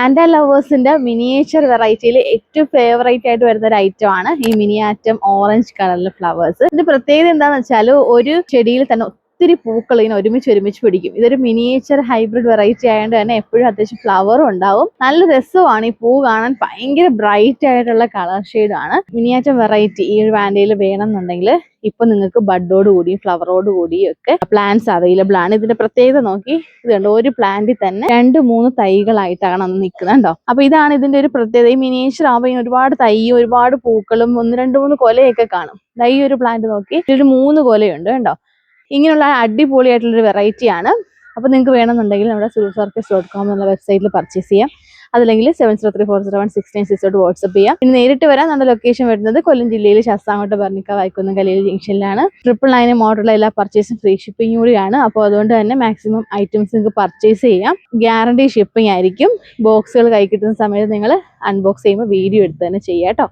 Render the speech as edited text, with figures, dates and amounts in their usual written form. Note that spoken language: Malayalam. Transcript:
വാൻഡ ലവേഴ്സിന്റെ മിനിയേച്ചർ വെറൈറ്റിയിൽ ഏറ്റവും ഫേവറേറ്റ് ആയിട്ട് വരുന്ന ഒരു ഐറ്റം ആണ് ഈ മിനിയാറ്റം ഓറഞ്ച് കളറിലെ ഫ്ലവേഴ്സ്. ഇതിന്റെ പ്രത്യേകത എന്താണെന്ന് വെച്ചാൽ ഒരു ചെടിയിൽ തന്നെ ഒത്തിരി പൂക്കൾ ഇങ്ങനെ ഒരുമിച്ച് പിടിക്കും. ഇതൊരു മിനിയേച്ചർ ഹൈബ്രിഡ് വെറൈറ്റി ആയതുകൊണ്ട് തന്നെ എപ്പോഴും അത്യാവശ്യം ഫ്ലവറും ഉണ്ടാവും. നല്ല രസമാണ് ഈ പൂ കാണാൻ. ഭയങ്കര ബ്രൈറ്റ് ആയിട്ടുള്ള കളർ ഷെയ്ഡാണ്. മിനിയേച്ചർ വെറൈറ്റി ഈ ഒരു വാൻഡയിൽ വേണമെന്നുണ്ടെങ്കിൽ ഇപ്പൊ നിങ്ങൾക്ക് ബഡോട് കൂടിയും ഫ്ലവറോട് കൂടിയും ഒക്കെ പ്ലാന്റ്സ് അവൈലബിൾ ആണ്. ഇതിന്റെ പ്രത്യേകത നോക്കി, ഇതുണ്ട് ഒരു പ്ലാന്റിൽ തന്നെ 2-3 തൈകളായിട്ടാണ് അന്ന് നിൽക്കുന്നത് കേട്ടോ. അപ്പൊ ഇതാണ് ഇതിന്റെ ഒരു പ്രത്യേകത. ഈ മിനിയേച്ചർ ആവുമ്പോൾ ഒരുപാട് തൈയും ഒരുപാട് പൂക്കളും 1-2-3 കൊലയൊക്കെ കാണും. ഈ ഒരു പ്ലാന്റ് നോക്കി ഒരു 3 കൊലയുണ്ട് കേട്ടോ. ഇങ്ങനെയുള്ള അടിപൊളിയായിട്ടുള്ളൊരു വെറൈറ്റിയാണ്. അപ്പോൾ നിങ്ങൾക്ക് വേണമെന്നുണ്ടെങ്കിൽ നമ്മുടെ silvercircus.com എന്നുള്ള വെബ്സൈറ്റിൽ പർച്ചേസ് ചെയ്യാം. അതല്ലെങ്കിൽ 7034016966 വാട്സ്ആപ്പ് ചെയ്യാം. പിന്നെ നേരിട്ട് വരാൻ നമ്മുടെ ലൊക്കേഷൻ വരുന്നത് കൊല്ലം ജില്ലയിൽ ശാസ്താംകോട്ട ബർണിക്ക വൈക്കുന്നം കലയിൽ ജംഗ്ഷനിലാണ്. 999 മോഡലുള്ള എല്ലാ പർച്ചേസും ഫ്രീ ഷിപ്പിംഗ് കൂടിയാണ്. അപ്പോൾ അതുകൊണ്ട് തന്നെ മാക്സിമം ഐറ്റംസ് നിങ്ങൾക്ക് പർച്ചേസ് ചെയ്യാം. ഗ്യാരണ്ടി ഷിപ്പിംഗ് ആയിരിക്കും. ബോക്സുകൾ കൈ കിട്ടുന്ന സമയത്ത് നിങ്ങൾ അൺബോക്സ് ചെയ്യുമ്പോൾ വീഡിയോ എടുത്ത് തന്നെ ചെയ്യാം കേട്ടോ.